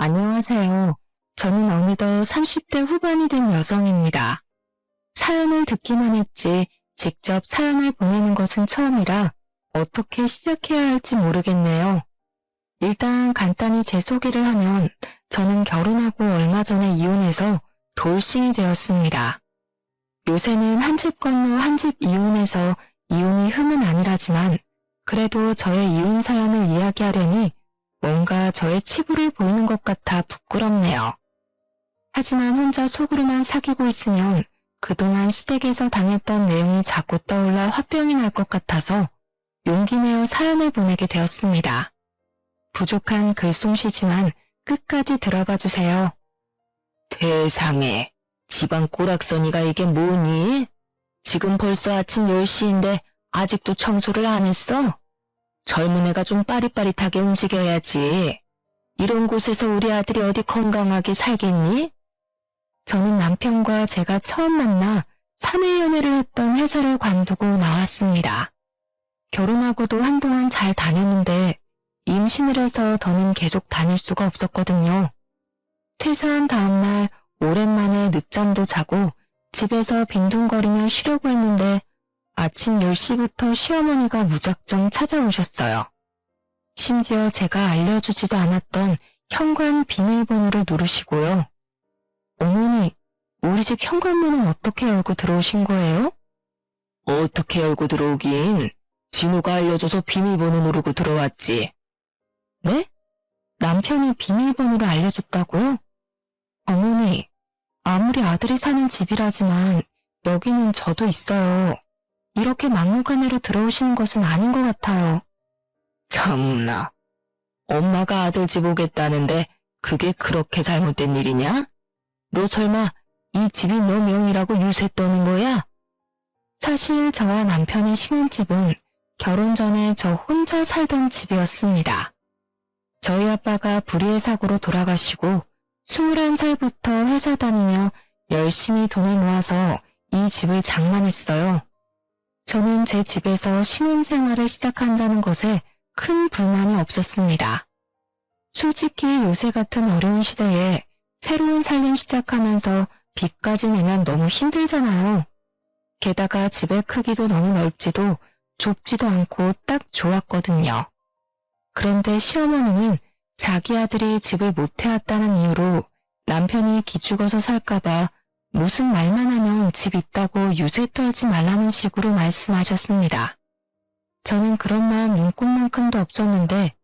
안녕하세요. 저는 어느덧 30대 후반이 된 여성입니다. 사연을 듣기만 했지 직접 사연을 보내는 것은 처음이라 어떻게 시작해야 할지 모르겠네요. 일단 간단히 제 소개를 하면 저는 결혼하고 얼마 전에 이혼해서 돌싱이 되었습니다. 요새는 한 집 건너 한 집 이혼해서 이혼이 흠은 아니라지만 그래도 저의 이혼 사연을 이야기하려니 뭔가 저의 치부를 보이는 것 같아 부끄럽네요. 하지만 혼자 속으로만 사귀고 있으면 그동안 시댁에서 당했던 내용이 자꾸 떠올라 화병이 날 것 같아서 용기 내어 사연을 보내게 되었습니다. 부족한 글솜씨지만 끝까지 들어봐 주세요. 세상에, 집안 꼬락서니가 이게 뭐니? 지금 벌써 아침 10시인데 아직도 청소를 안 했어? 젊은 애가 좀 빠릿빠릿하게 움직여야지. 이런 곳에서 우리 아들이 어디 건강하게 살겠니? 저는 남편과 제가 처음 만나 사내 연애를 했던 회사를 관두고 나왔습니다. 결혼하고도 한동안 잘 다녔는데 임신을 해서 더는 계속 다닐 수가 없었거든요. 퇴사한 다음날 오랜만에 늦잠도 자고 집에서 빈둥거리며 쉬려고 했는데 아침 10시부터 시어머니가 무작정 찾아오셨어요. 심지어 제가 알려주지도 않았던 현관 비밀번호를 누르시고요. 어머니, 우리 집 현관문은 어떻게 열고 들어오신 거예요? 어떻게 열고 들어오긴. 진우가 알려줘서 비밀번호 누르고 들어왔지. 네? 남편이 비밀번호를 알려줬다고요? 어머니, 아무리 아들이 사는 집이라지만 여기는 저도 있어요. 이렇게 막무가내로 들어오시는 것은 아닌 것 같아요. 참나, 엄마가 아들 집 오겠다는데 그게 그렇게 잘못된 일이냐? 너 설마 이 집이 너 명이라고 유세 떠는 거야? 사실 저와 남편의 신혼집은 결혼 전에 저 혼자 살던 집이었습니다. 저희 아빠가 불의의 사고로 돌아가시고 21살부터 회사 다니며 열심히 돈을 모아서 이 집을 장만했어요. 저는 제 집에서 신혼생활을 시작한다는 것에 큰 불만이 없었습니다. 솔직히 요새 같은 어려운 시대에 새로운 살림 시작하면서 빚까지 내면 너무 힘들잖아요. 게다가 집의 크기도 너무 넓지도 좁지도 않고 딱 좋았거든요. 그런데 시어머니는 자기 아들이 집을 못 해왔다는 이유로 남편이 기죽어서 살까봐 무슨 말만 하면 집 있다고 유세 떨지 말라는 식으로 말씀하셨습니다. 저는 그런 마음 눈꼽만큼도 없었는데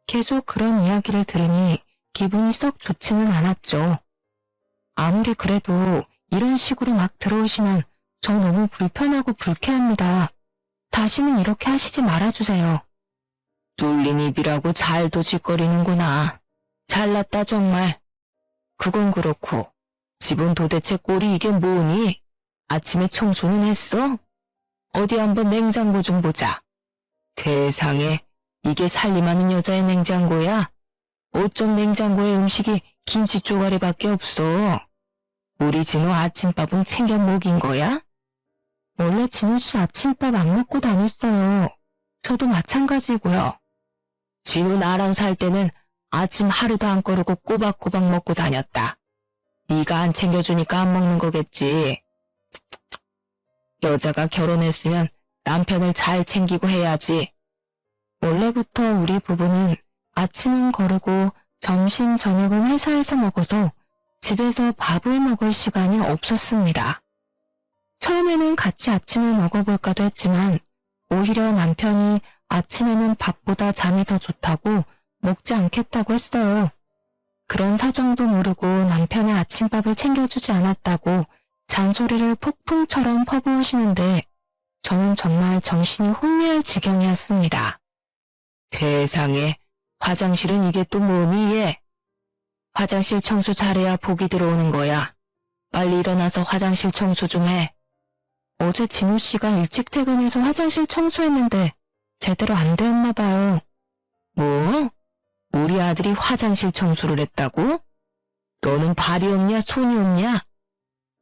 계속 그런 이야기를 들으니 기분이 썩 좋지는 않았죠. 아무리 그래도 이런 식으로 막 들어오시면 저 너무 불편하고 불쾌합니다. 다시는 이렇게 하시지 말아주세요. 뚫린 입이라고 잘 도질거리는구나. 잘났다 정말. 그건 그렇고 집은 도대체 꼴이 이게 뭐니? 아침에 청소는 했어? 어디 한번 냉장고 좀 보자. 세상에, 이게 살림하는 여자의 냉장고야? 어쩜 냉장고에 음식이 김치 쪼가리밖에 없어? 우리 진우 아침밥은 챙겨 먹인 거야? 원래 진우 씨 아침밥 안 먹고 다녔어요. 저도 마찬가지고요. 진우 나랑 살 때는 아침 하루도 안 거르고 꼬박꼬박 먹고 다녔다. 네가 안 챙겨주니까 안 먹는 거겠지. 여자가 결혼했으면 남편을 잘 챙기고 해야지. 원래부터 우리 부부는 아침은 거르고 점심, 저녁은 회사에서 먹어서 집에서 밥을 먹을 시간이 없었습니다. 처음에는 같이 아침을 먹어볼까도 했지만 오히려 남편이 아침에는 밥보다 잠이 더 좋다고 먹지 않겠다고 했어요. 그런 사정도 모르고 남편의 아침밥을 챙겨주지 않았다고 잔소리를 폭풍처럼 퍼부으시는데 저는 정말 정신이 혼미할 지경이었습니다. 세상에, 화장실은 이게 또 뭐니 얘? 화장실 청소 잘해야 복이 들어오는 거야. 빨리 일어나서 화장실 청소 좀 해. 어제 진우 씨가 일찍 퇴근해서 화장실 청소했는데 제대로 안 되었나 봐요. 뭐? 우리 아들이 화장실 청소를 했다고? 너는 발이 없냐 손이 없냐?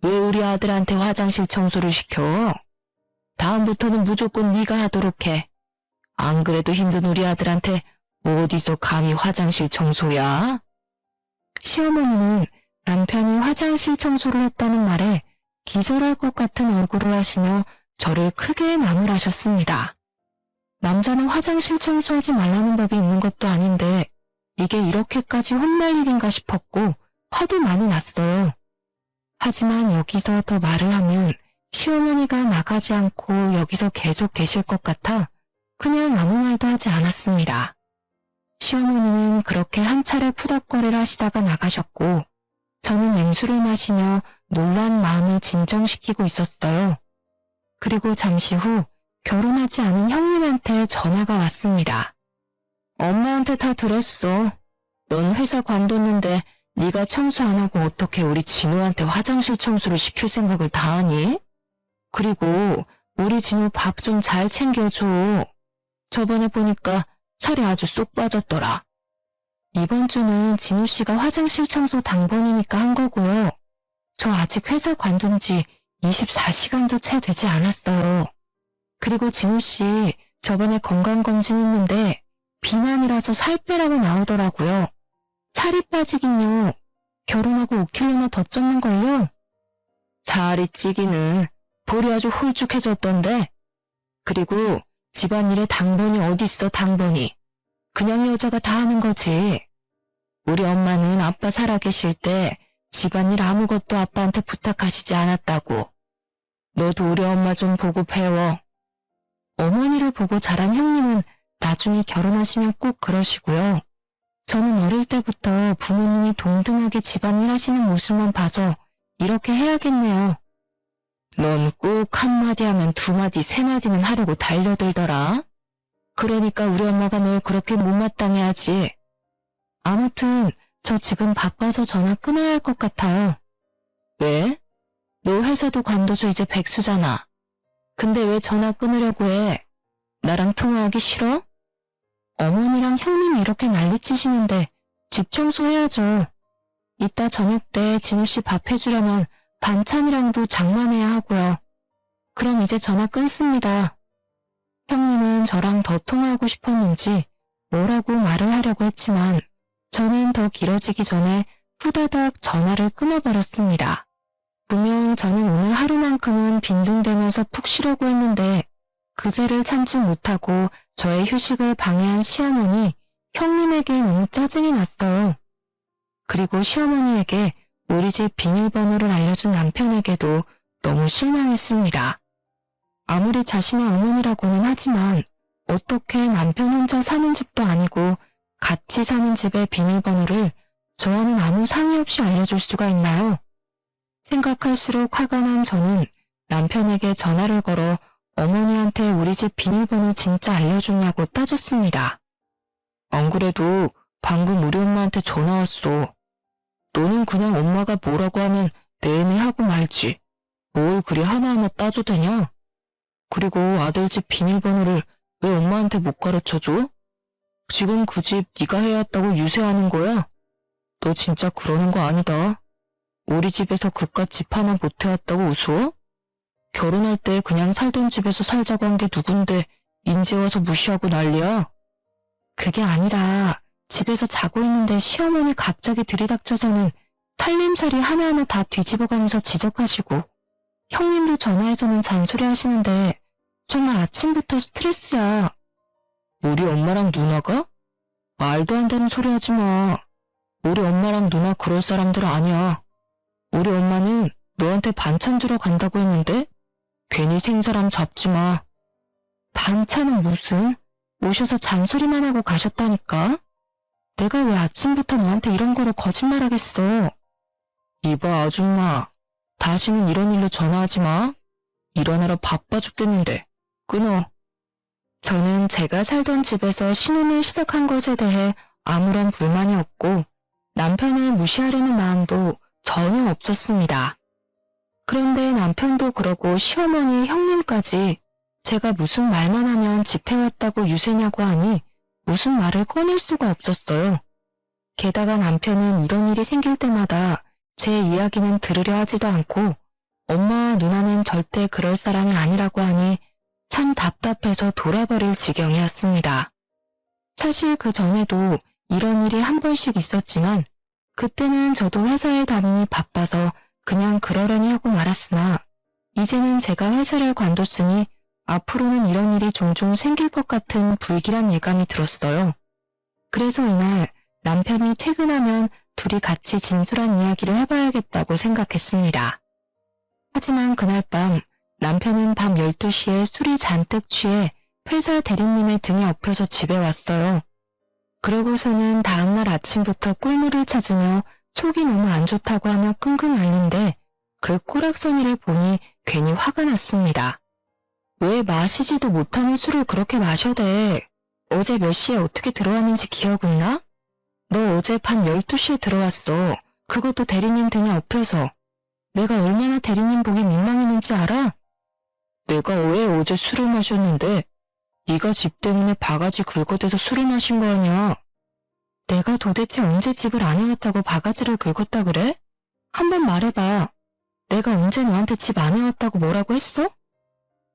왜 우리 아들한테 화장실 청소를 시켜? 다음부터는 무조건 네가 하도록 해. 안 그래도 힘든 우리 아들한테 어디서 감히 화장실 청소야? 시어머니는 남편이 화장실 청소를 했다는 말에 기절할 것 같은 얼굴을 하시며 저를 크게 나무라셨습니다. 남자는 화장실 청소하지 말라는 법이 있는 것도 아닌데 이게 이렇게까지 혼날 일인가 싶었고 화도 많이 났어요. 하지만 여기서 더 말을 하면 시어머니가 나가지 않고 여기서 계속 계실 것 같아 그냥 아무 말도 하지 않았습니다. 시어머니는 그렇게 한 차례 푸덕거리를 하시다가 나가셨고 저는 냉수를 마시며 놀란 마음을 진정시키고 있었어요. 그리고 잠시 후 결혼하지 않은 형님한테 전화가 왔습니다. 엄마한테 다 들었어. 넌 회사 관뒀는데 네가 청소 안 하고 어떻게 우리 진우한테 화장실 청소를 시킬 생각을 다 하니? 그리고 우리 진우 밥 좀 잘 챙겨줘. 저번에 보니까 살이 아주 쏙 빠졌더라. 이번 주는 진우 씨가 화장실 청소 당번이니까 한 거고요. 저 아직 회사 관둔 지 24시간도 채 되지 않았어요. 그리고 진우 씨 저번에 건강검진 했는데 비만이라서 살 빼라고 나오더라고요. 살이 빠지긴요. 결혼하고 5kg나 더 쪘는걸요? 살이 찌기는 볼이 아주 홀쭉해졌던데. 그리고 집안일에 당번이 어딨어 당번이. 그냥 여자가 다 하는 거지. 우리 엄마는 아빠 살아계실 때 집안일 아무것도 아빠한테 부탁하시지 않았다고. 너도 우리 엄마 좀 보고 배워. 어머니를 보고 자란 형님은 나중에 결혼하시면 꼭 그러시고요. 저는 어릴 때부터 부모님이 동등하게 집안일 하시는 모습만 봐서 이렇게 해야겠네요. 넌 꼭 한마디 하면 두마디 세마디는 하려고 달려들더라. 그러니까 우리 엄마가 널 그렇게 못마땅해 하지. 아무튼 저 지금 바빠서 전화 끊어야 할 것 같아요. 왜? 너 회사도 관둬서 이제 백수잖아. 근데 왜 전화 끊으려고 해? 나랑 통화하기 싫어? 어머니랑 형님이 이렇게 난리치시는데 집 청소해야죠. 이따 저녁 때 진우씨 밥 해주려면 반찬이랑도 장만해야 하고요. 그럼 이제 전화 끊습니다. 형님은 저랑 더 통화하고 싶었는지 뭐라고 말을 하려고 했지만 저는 더 길어지기 전에 후다닥 전화를 끊어버렸습니다. 분명 저는 오늘 하루만큼은 빈둥대면서 푹 쉬려고 했는데 그새를 참지 못하고 저의 휴식을 방해한 시어머니, 형님에게 너무 짜증이 났어요. 그리고 시어머니에게 우리 집 비밀번호를 알려준 남편에게도 너무 실망했습니다. 아무리 자신의 어머니라고는 하지만 어떻게 남편 혼자 사는 집도 아니고 같이 사는 집의 비밀번호를 저와는 아무 상의 없이 알려줄 수가 있나요? 생각할수록 화가 난 저는 남편에게 전화를 걸어 어머니한테 우리 집 비밀번호 진짜 알려줬냐고 따졌습니다. 안 그래도 방금 우리 엄마한테 전화 왔어. 너는 그냥 엄마가 뭐라고 하면 내내 하고 말지. 뭘 그리 하나하나 따져대냐? 그리고 아들 집 비밀번호를 왜 엄마한테 못 가르쳐줘? 지금 그 집 네가 해왔다고 유세하는 거야? 너 진짜 그러는 거 아니다. 우리 집에서 그깟 집 하나 못 해왔다고 우스워? 결혼할 때 그냥 살던 집에서 살자고 한 게 누군데 인제 와서 무시하고 난리야? 그게 아니라 집에서 자고 있는데 시어머니 갑자기 들이닥쳐서는 살림살이 하나하나 다 뒤집어가면서 지적하시고 형님도 전화해서는 잔소리 하시는데 정말 아침부터 스트레스야. 우리 엄마랑 누나가? 말도 안 되는 소리 하지 마. 우리 엄마랑 누나 그럴 사람들 아니야. 우리 엄마는 너한테 반찬 주러 간다고 했는데 괜히 생사람 잡지 마. 반찬은 무슨? 오셔서 잔소리만 하고 가셨다니까? 내가 왜 아침부터 너한테 이런 거로 거짓말하겠어. 이봐 아줌마, 다시는 이런 일로 전화하지 마. 일하느라 바빠 죽겠는데 끊어. 저는 제가 살던 집에서 신혼을 시작한 것에 대해 아무런 불만이 없고 남편을 무시하려는 마음도 전혀 없었습니다. 그런데 남편도 그러고 시어머니 형님까지 제가 무슨 말만 하면 집해왔다고 유세냐고 하니 무슨 말을 꺼낼 수가 없었어요. 게다가 남편은 이런 일이 생길 때마다 제 이야기는 들으려 하지도 않고 엄마와 누나는 절대 그럴 사람이 아니라고 하니 참 답답해서 돌아버릴 지경이었습니다. 사실 그 전에도 이런 일이 한 번씩 있었지만 그때는 저도 회사에 다니니 바빠서 그냥 그러려니 하고 말았으나 이제는 제가 회사를 관뒀으니 앞으로는 이런 일이 종종 생길 것 같은 불길한 예감이 들었어요. 그래서 이날 남편이 퇴근하면 둘이 같이 진솔한 이야기를 해봐야겠다고 생각했습니다. 하지만 그날 밤 남편은 밤 12시에 술이 잔뜩 취해 회사 대리님의 등에 업혀서 집에 왔어요. 그러고서는 다음날 아침부터 꿀물을 찾으며 속이 너무 안 좋다고 하며 끙끙 앓는데 그 꼬락서니를 보니 괜히 화가 났습니다. 왜 마시지도 못하는 술을 그렇게 마셔대? 어제 몇 시에 어떻게 들어왔는지 기억은 나? 너 어제 밤 12시에 들어왔어. 그것도 대리님 등에 업혀서. 내가 얼마나 대리님 보기 민망했는지 알아? 내가 왜 어제 술을 마셨는데 네가 집 때문에 바가지 긁어대서 술을 마신 거 아니야? 내가 도대체 언제 집을 안 해왔다고 바가지를 긁었다 그래? 한번 말해봐. 내가 언제 너한테 집 안 해왔다고 뭐라고 했어?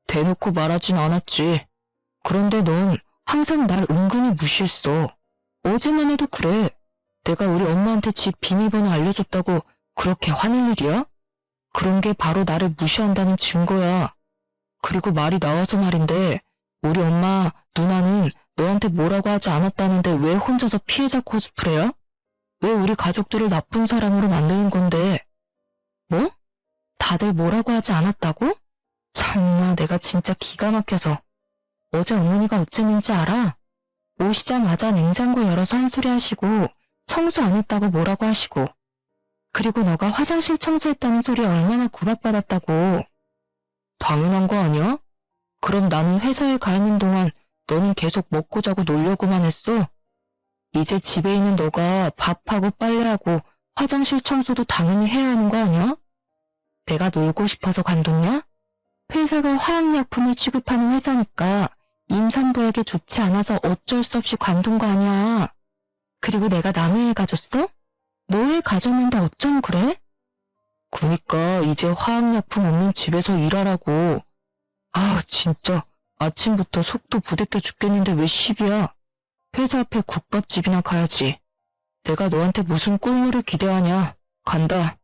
대놓고 말하진 않았지. 그런데 넌 항상 날 은근히 무시했어. 어제만 해도 그래. 내가 우리 엄마한테 집 비밀번호 알려줬다고 그렇게 화낼 일이야? 그런 게 바로 나를 무시한다는 증거야. 그리고 말이 나와서 말인데 우리 엄마, 누나는 너한테 뭐라고 하지 않았다는데 왜 혼자서 피해자 코스프레야? 왜 우리 가족들을 나쁜 사람으로 만드는 건데? 뭐? 다들 뭐라고 하지 않았다고? 참나 내가 진짜 기가 막혀서. 어제 어머니가 어쨌는지 알아? 오시자마자 냉장고 열어서 한 소리 하시고 청소 안 했다고 뭐라고 하시고 그리고 너가 화장실 청소했다는 소리에 얼마나 구박받았다고. 당연한 거 아니야? 그럼 나는 회사에 가 있는 동안 너는 계속 먹고 자고 놀려고만 했어? 이제 집에 있는 너가 밥하고 빨래하고 화장실 청소도 당연히 해야 하는 거 아니야? 내가 놀고 싶어서 관뒀냐? 회사가 화학약품을 취급하는 회사니까 임산부에게 좋지 않아서 어쩔 수 없이 관둔 거 아니야. 그리고 내가 남의 애 가졌어? 너 애 가졌는데 어쩜 그래? 그니까 이제 화학약품 없는 집에서 일하라고. 아 진짜 아침부터 속도 부대껴 죽겠는데 왜 시비야? 회사 앞에 국밥집이나 가야지. 내가 너한테 무슨 꿀물을 기대하냐. 간다.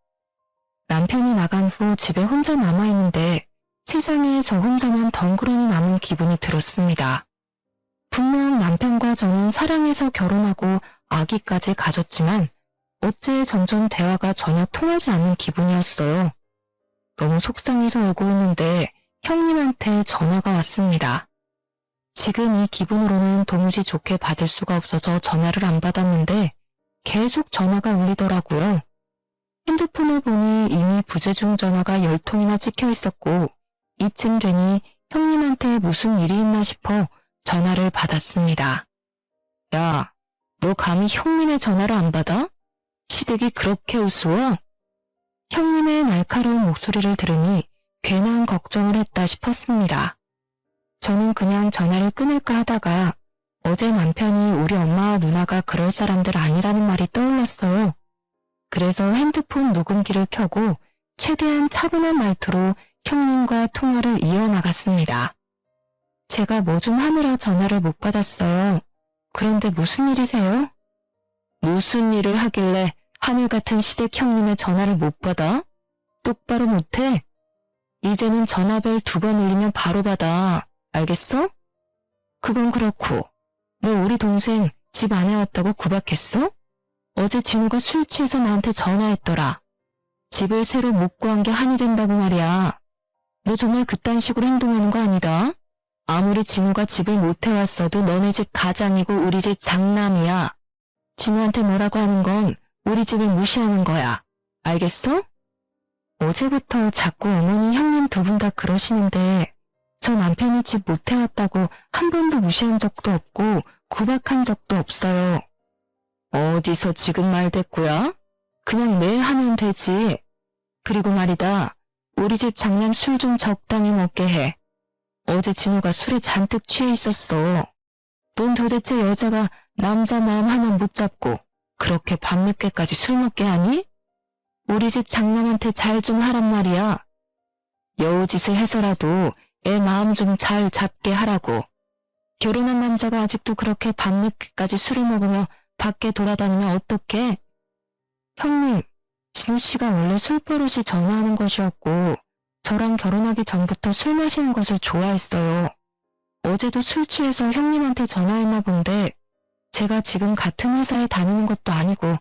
남편이 나간 후 집에 혼자 남아있는데 세상에 저 혼자만 덩그러니 남은 기분이 들었습니다. 분명 남편과 저는 사랑해서 결혼하고 아기까지 가졌지만 어째 점점 대화가 전혀 통하지 않는 기분이었어요. 너무 속상해서 울고 있는데 형님한테 전화가 왔습니다. 지금 이 기분으로는 도무지 좋게 받을 수가 없어서 전화를 안 받았는데 계속 전화가 울리더라고요. 핸드폰을 보니 이미 부재중 전화가 10통이나 찍혀 있었고 이쯤 되니 형님한테 무슨 일이 있나 싶어 전화를 받았습니다. 야, 너 감히 형님의 전화를 안 받아? 시댁이 그렇게 우스워? 형님의 날카로운 목소리를 들으니 괜한 걱정을 했다 싶었습니다. 저는 그냥 전화를 끊을까 하다가 어제 남편이 우리 엄마와 누나가 그럴 사람들 아니라는 말이 떠올랐어요. 그래서 핸드폰 녹음기를 켜고 최대한 차분한 말투로 형님과 통화를 이어나갔습니다. 제가 뭐 좀 하느라 전화를 못 받았어요. 그런데 무슨 일이세요? 무슨 일을 하길래 하늘 같은 시댁 형님의 전화를 못 받아? 똑바로 못해? 이제는 전화벨 2번 울리면 바로 받아. 알겠어? 그건 그렇고 너 우리 동생 집 안 해왔다고 구박했어? 어제 진우가 술 취해서 나한테 전화했더라. 집을 새로 못 구한 게 한이 된다고 말이야. 너 정말 그딴 식으로 행동하는 거 아니다. 아무리 진우가 집을 못 해왔어도 너네 집 가장이고 우리 집 장남이야. 진우한테 뭐라고 하는 건 우리 집을 무시하는 거야. 알겠어? 어제부터 자꾸 어머니 형님 2분 다 그러시는데 저 남편이 집 못 해왔다고 한 번도 무시한 적도 없고 구박한 적도 없어요. 어디서 지금 말대꾸야? 그냥 네 하면 되지. 그리고 말이다. 우리 집 장남 술 좀 적당히 먹게 해. 어제 진우가 술에 잔뜩 취해 있었어. 넌 도대체 여자가 남자 마음 하나 못 잡고 그렇게 밤늦게까지 술 먹게 하니? 우리 집 장남한테 잘 좀 하란 말이야. 여우짓을 해서라도 애 마음 좀 잘 잡게 하라고. 결혼한 남자가 아직도 그렇게 밤늦게까지 술을 먹으며 밖에 돌아다니면 어떡해? 형님, 진우 씨가 원래 술버릇이 전화하는 것이었고 저랑 결혼하기 전부터 술 마시는 것을 좋아했어요. 어제도 술 취해서 형님한테 전화했나 본데 제가 지금 같은 회사에 다니는 것도 아니고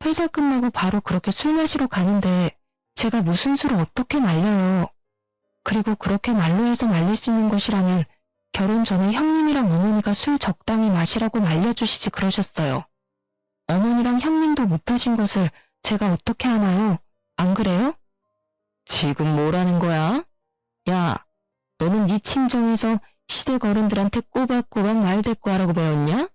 회사 끝나고 바로 그렇게 술 마시러 가는데 제가 무슨 술을 어떻게 말려요. 그리고 그렇게 말로 해서 말릴 수 있는 것이라면 결혼 전에 형님이랑 어머니가 술 적당히 마시라고 말려주시지 그러셨어요. 어머니랑 형님도 못하신 것을 제가 어떻게 하나요? 안 그래요? 지금 뭐라는 거야? 야, 너는 네 친정에서 시댁 어른들한테 꼬박꼬박 말대꾸하라고 배웠냐?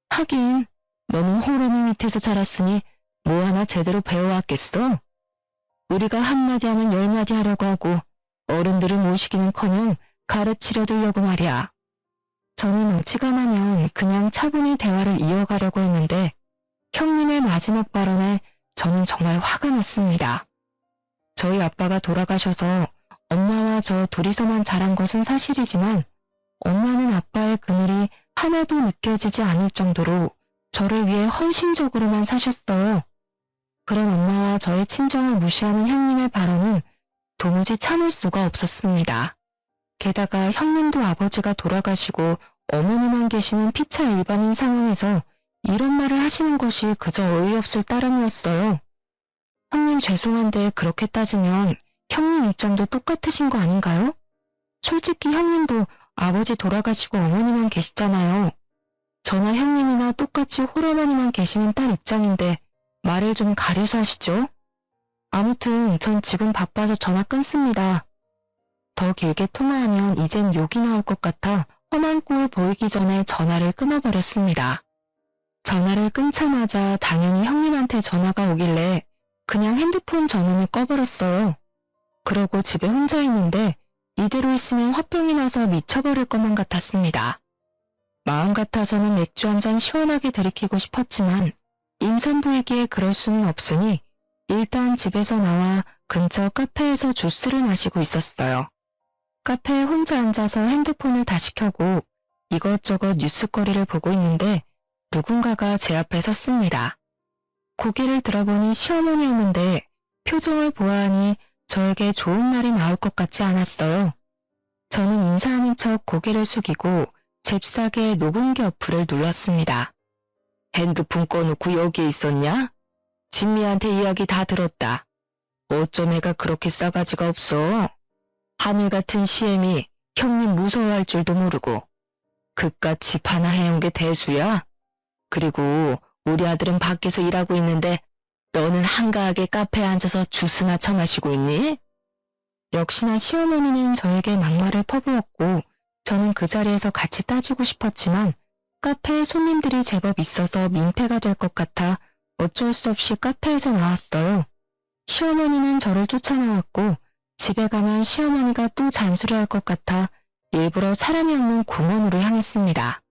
하긴 너는 호르미 밑에서 자랐으니 뭐 하나 제대로 배워왔겠어? 우리가 한마디 하면 열마디 하려고 하고 어른들을 모시기는커녕 가르치려 들려고 말이야. 저는 어지간하면 그냥 차분히 대화를 이어가려고 했는데 형님의 마지막 발언에 저는 정말 화가 났습니다. 저희 아빠가 돌아가셔서 엄마와 저 둘이서만 자란 것은 사실이지만 엄마는 아빠의 그늘이 하나도 느껴지지 않을 정도로 저를 위해 헌신적으로만 사셨어요. 그런 엄마와 저의 친정을 무시하는 형님의 발언은 도무지 참을 수가 없었습니다. 게다가 형님도 아버지가 돌아가시고 어머니만 계시는 피차 일반인 상황에서 이런 말을 하시는 것이 그저 어이없을 따름이었어요. 형님 죄송한데 그렇게 따지면 형님 입장도 똑같으신 거 아닌가요? 솔직히 형님도 아버지 돌아가시고 어머니만 계시잖아요. 저나 형님이나 똑같이 홀어머니만 계시는 딸 입장인데 말을 좀 가려서 하시죠. 아무튼 전 지금 바빠서 전화 끊습니다. 더 길게 통화하면 이젠 욕이 나올 것 같아 험한 꼴 보이기 전에 전화를 끊어버렸습니다. 전화를 끊자마자 당연히 형님한테 전화가 오길래 그냥 핸드폰 전원을 꺼버렸어요. 그러고 집에 혼자 있는데 이대로 있으면 화병이 나서 미쳐버릴 것만 같았습니다. 마음 같아서는 맥주 한 잔 시원하게 들이키고 싶었지만 임산부이기에 그럴 수는 없으니 일단 집에서 나와 근처 카페에서 주스를 마시고 있었어요. 카페에 혼자 앉아서 핸드폰을 다시 켜고 이것저것 뉴스거리를 보고 있는데 누군가가 제 앞에 섰습니다. 고개를 들어보니 시어머니였는데 표정을 보아하니 저에게 좋은 말이 나올 것 같지 않았어요. 저는 인사하는 척 고개를 숙이고 잽싸게 녹음기 어플을 눌렀습니다. 핸드폰 꺼놓고 여기에 있었냐? 진미한테 이야기 다 들었다. 어쩜 애가 그렇게 싸가지가 없어? 하늘 같은 시엠이 형님 무서워할 줄도 모르고 그깟 집 하나 해온 게 대수야? 그리고 우리 아들은 밖에서 일하고 있는데 너는 한가하게 카페에 앉아서 주스나 처마시고 있니? 역시나 시어머니는 저에게 막말을 퍼부었고 저는 그 자리에서 같이 따지고 싶었지만 카페에 손님들이 제법 있어서 민폐가 될 것 같아 어쩔 수 없이 카페에서 나왔어요. 시어머니는 저를 쫓아나왔고 집에 가면 시어머니가 또 잔소리할 것 같아 일부러 사람이 없는 공원으로 향했습니다.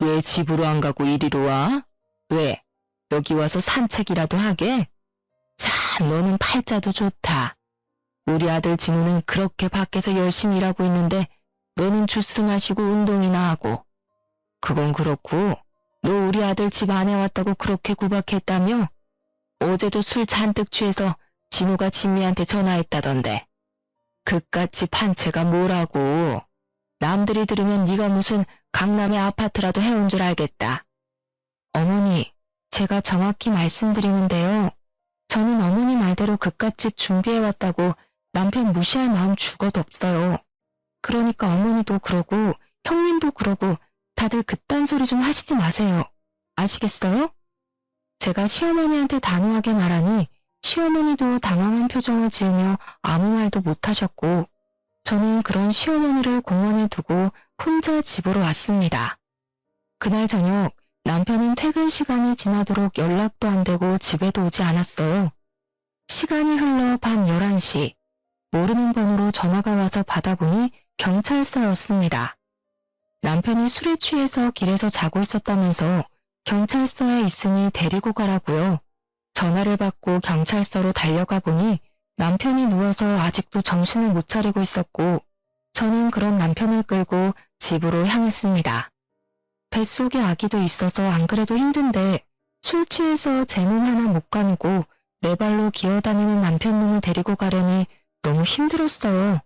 왜 집으로 안 가고 이리로 와? 왜? 여기 와서 산책이라도 하게? 참 너는 팔자도 좋다. 우리 아들 진우는 그렇게 밖에서 열심히 일하고 있는데 너는 주스 마시고 운동이나 하고. 그건 그렇고 너 우리 아들 집 안에 왔다고 그렇게 구박했다며? 어제도 술 잔뜩 취해서 진우가 진미한테 전화했다던데. 그깟 집 한 채가 뭐라고. 남들이 들으면 네가 무슨 강남의 아파트라도 해온 줄 알겠다. 어머니, 제가 정확히 말씀드리는데요. 저는 어머니 말대로 그깟 집 준비해왔다고 남편 무시할 마음 죽어도 없어요. 그러니까 어머니도 그러고 형님도 그러고 다들 그딴 소리 좀 하시지 마세요. 아시겠어요? 제가 시어머니한테 단호하게 말하니 시어머니도 당황한 표정을 지으며 아무 말도 못하셨고 저는 그런 시어머니를 공원에 두고 혼자 집으로 왔습니다. 그날 저녁 남편은 퇴근 시간이 지나도록 연락도 안 되고 집에도 오지 않았어요. 시간이 흘러 밤 11시 모르는 번호로 전화가 와서 받아보니 경찰서였습니다. 남편이 술에 취해서 길에서 자고 있었다면서 경찰서에 있으니 데리고 가라고요. 전화를 받고 경찰서로 달려가 보니 남편이 누워서 아직도 정신을 못 차리고 있었고 저는 그런 남편을 끌고 집으로 향했습니다. 뱃속에 아기도 있어서 안 그래도 힘든데 술 취해서 제 몸 하나 못 가누고 네 발로 기어다니는 남편놈을 데리고 가려니 너무 힘들었어요.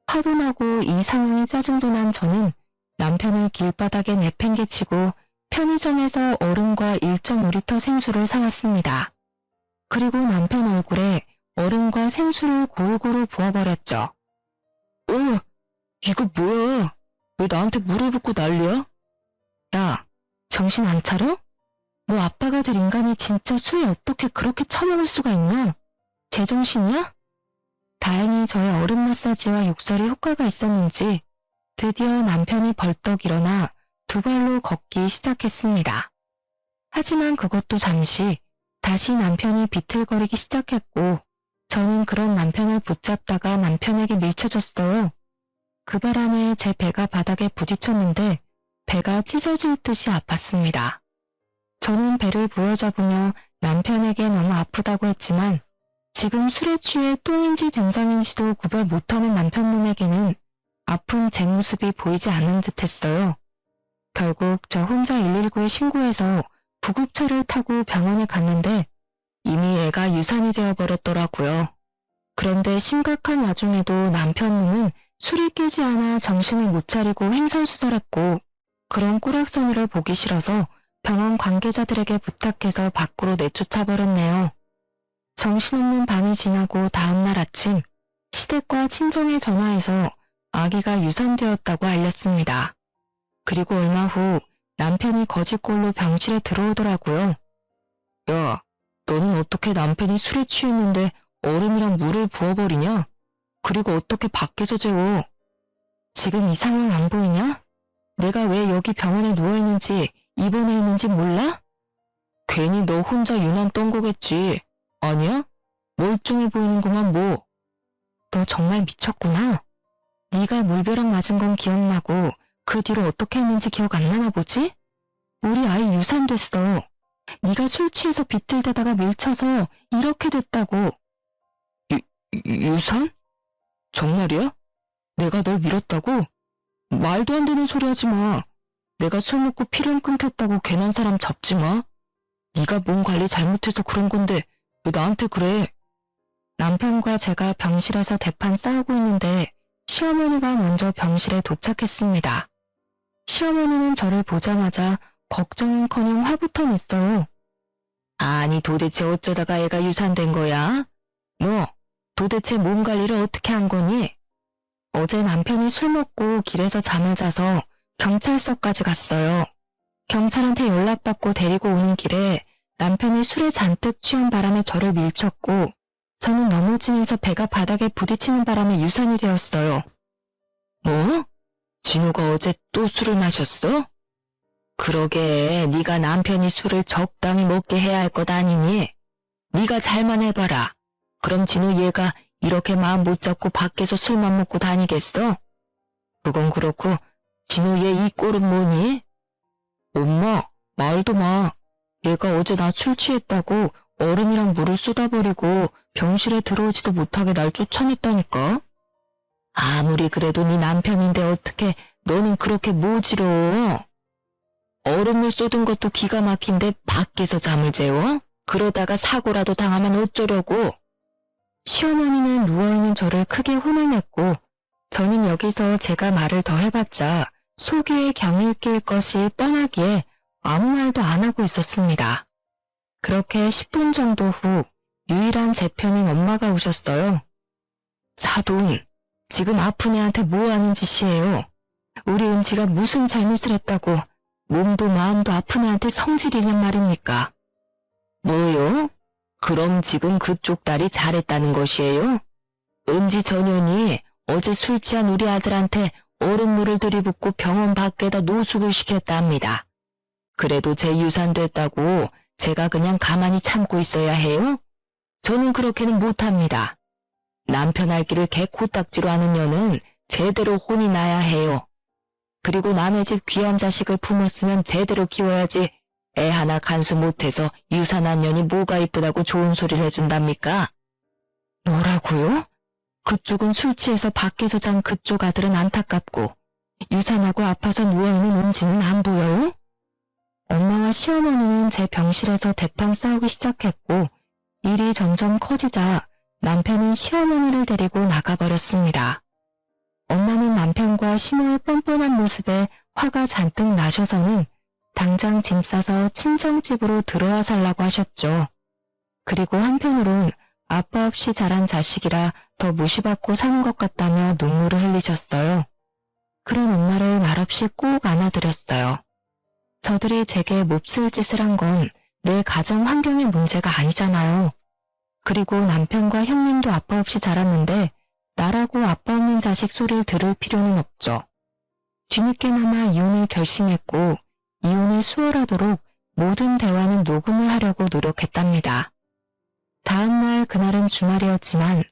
화도 나고 이 상황에 짜증도 난 저는 남편을 길바닥에 내팽개치고 편의점에서 얼음과 1.5리터 생수를 사왔습니다. 그리고 남편 얼굴에 얼음과 생수를 골고루 부어버렸죠. 이거 뭐야? 왜 나한테 물을 붓고 난리야? 야, 정신 안 차려? 너 아빠가 될 인간이 진짜 술 어떻게 그렇게 처먹을 수가 있냐? 제정신이야? 다행히 저의 얼음 마사지와 욕설이 효과가 있었는지 드디어 남편이 벌떡 일어나 두 발로 걷기 시작했습니다. 하지만 그것도 잠시 다시 남편이 비틀거리기 시작했고 저는 그런 남편을 붙잡다가 남편에게 밀쳐졌어요. 그 바람에 제 배가 바닥에 부딪혔는데 배가 찢어질 듯이 아팠습니다. 저는 배를 부여잡으며 남편에게 너무 아프다고 했지만 지금 술에 취해 똥인지 된장인지도 구별 못하는 남편놈에게는 아픈 제 모습이 보이지 않는 듯했어요. 결국 저 혼자 119에 신고해서 구급차를 타고 병원에 갔는데 이미 애가 유산이 되어버렸더라고요. 그런데 심각한 와중에도 남편놈은 술이 깨지 않아 정신을 못 차리고 횡설수설했고 그런 꼬락서니를 보기 싫어서 병원 관계자들에게 부탁해서 밖으로 내쫓아버렸네요. 정신없는 밤이 지나고 다음날 아침 시댁과 친정에 전화해서 아기가 유산되었다고 알렸습니다. 그리고 얼마 후 남편이 거짓골로 병실에 들어오더라고요. 야, 너는 어떻게 남편이 술에 취했는데 얼음이랑 물을 부어버리냐? 그리고 어떻게 밖에서 재워? 지금 이 상황 안 보이냐? 내가 왜 여기 병원에 누워있는지 입원해 있는지 몰라? 괜히 너 혼자 유난 떤 거겠지. 아니야? 멀쩡해 보이는구만 뭐. 너 정말 미쳤구나. 네가 물벼락 맞은 건 기억나고 그 뒤로 어떻게 했는지 기억 안 나나 보지? 우리 아이 유산됐어. 네가 술 취해서 비틀대다가 밀쳐서 이렇게 됐다고. 유산? 정말이야? 내가 널 밀었다고? 말도 안 되는 소리 하지 마. 내가 술 먹고 피를 끊겼다고 괜한 사람 잡지 마. 네가 몸 관리 잘못해서 그런 건데 왜 나한테 그래? 남편과 제가 병실에서 대판 싸우고 있는데 시어머니가 먼저 병실에 도착했습니다. 시어머니는 저를 보자마자 걱정은커녕 화부터 냈어요. 아니 도대체 어쩌다가 애가 유산된 거야? 너 도대체 몸 관리를 어떻게 한 거니? 어제 남편이 술 먹고 길에서 잠을 자서 경찰서까지 갔어요. 경찰한테 연락받고 데리고 오는 길에 남편이 술에 잔뜩 취한 바람에 저를 밀쳤고 저는 넘어지면서 배가 바닥에 부딪히는 바람에 유산이 되었어요. 뭐? 진우가 어제 또 술을 마셨어? 그러게 네가 남편이 술을 적당히 먹게 해야 할 것 아니니? 네가 잘만 해봐라. 그럼 진우 얘가 이렇게 마음 못 잡고 밖에서 술만 먹고 다니겠어? 그건 그렇고 진우 얘 이 꼴은 뭐니? 엄마, 말도 마. 얘가 어제 나 술 취했다고 얼음이랑 물을 쏟아버리고 병실에 들어오지도 못하게 날 쫓아냈다니까? 아무리 그래도 네 남편인데 어떻게 너는 그렇게 모지러워? 얼음을 쏟은 것도 기가 막힌데 밖에서 잠을 재워? 그러다가 사고라도 당하면 어쩌려고? 시어머니는 누워있는 저를 크게 혼을 냈고 저는 여기서 제가 말을 더 해봤자 속이에 경을 낄 것이 뻔하기에 아무 말도 안 하고 있었습니다. 그렇게 10분 정도 후 유일한 제 편인 엄마가 오셨어요. 사돈, 지금 아픈 애한테 뭐 하는 짓이에요? 우리 은지가 무슨 잘못을 했다고 몸도 마음도 아픈 애한테 성질이냔 말입니까? 뭐요? 그럼 지금 그쪽 딸이 잘했다는 것이에요? 은지 전현이 어제 술 취한 우리 아들한테 얼음물을 들이붓고 병원 밖에다 노숙을 시켰답니다. 그래도 제 유산됐다고 제가 그냥 가만히 참고 있어야 해요? 저는 그렇게는 못합니다. 남편 할 길을 개 코딱지로 하는 년은 제대로 혼이 나야 해요. 그리고 남의 집 귀한 자식을 품었으면 제대로 키워야지 애 하나 간수 못해서 유산한 년이 뭐가 이쁘다고 좋은 소리를 해준답니까? 뭐라고요? 그쪽은 술 취해서 밖에서 잔 그쪽 아들은 안타깝고 유산하고 아파서 누워있는 은지는 안 보여요? 엄마와 시어머니는 제 병실에서 대판 싸우기 시작했고 일이 점점 커지자 남편은 시어머니를 데리고 나가버렸습니다. 엄마는 남편과 시모의 뻔뻔한 모습에 화가 잔뜩 나셔서는 당장 짐 싸서 친정집으로 들어와 살라고 하셨죠. 그리고 한편으론 아빠 없이 자란 자식이라 더 무시받고 사는 것 같다며 눈물을 흘리셨어요. 그런 엄마를 말없이 꼭 안아드렸어요. 저들이 제게 몹쓸 짓을 한 건 내 가정 환경의 문제가 아니잖아요. 그리고 남편과 형님도 아빠 없이 자랐는데 나라고 아빠 없는 자식 소리를 들을 필요는 없죠. 뒤늦게나마 이혼을 결심했고 이혼이 수월하도록 모든 대화는 녹음을 하려고 노력했답니다. 다음날 그날은 주말이었지만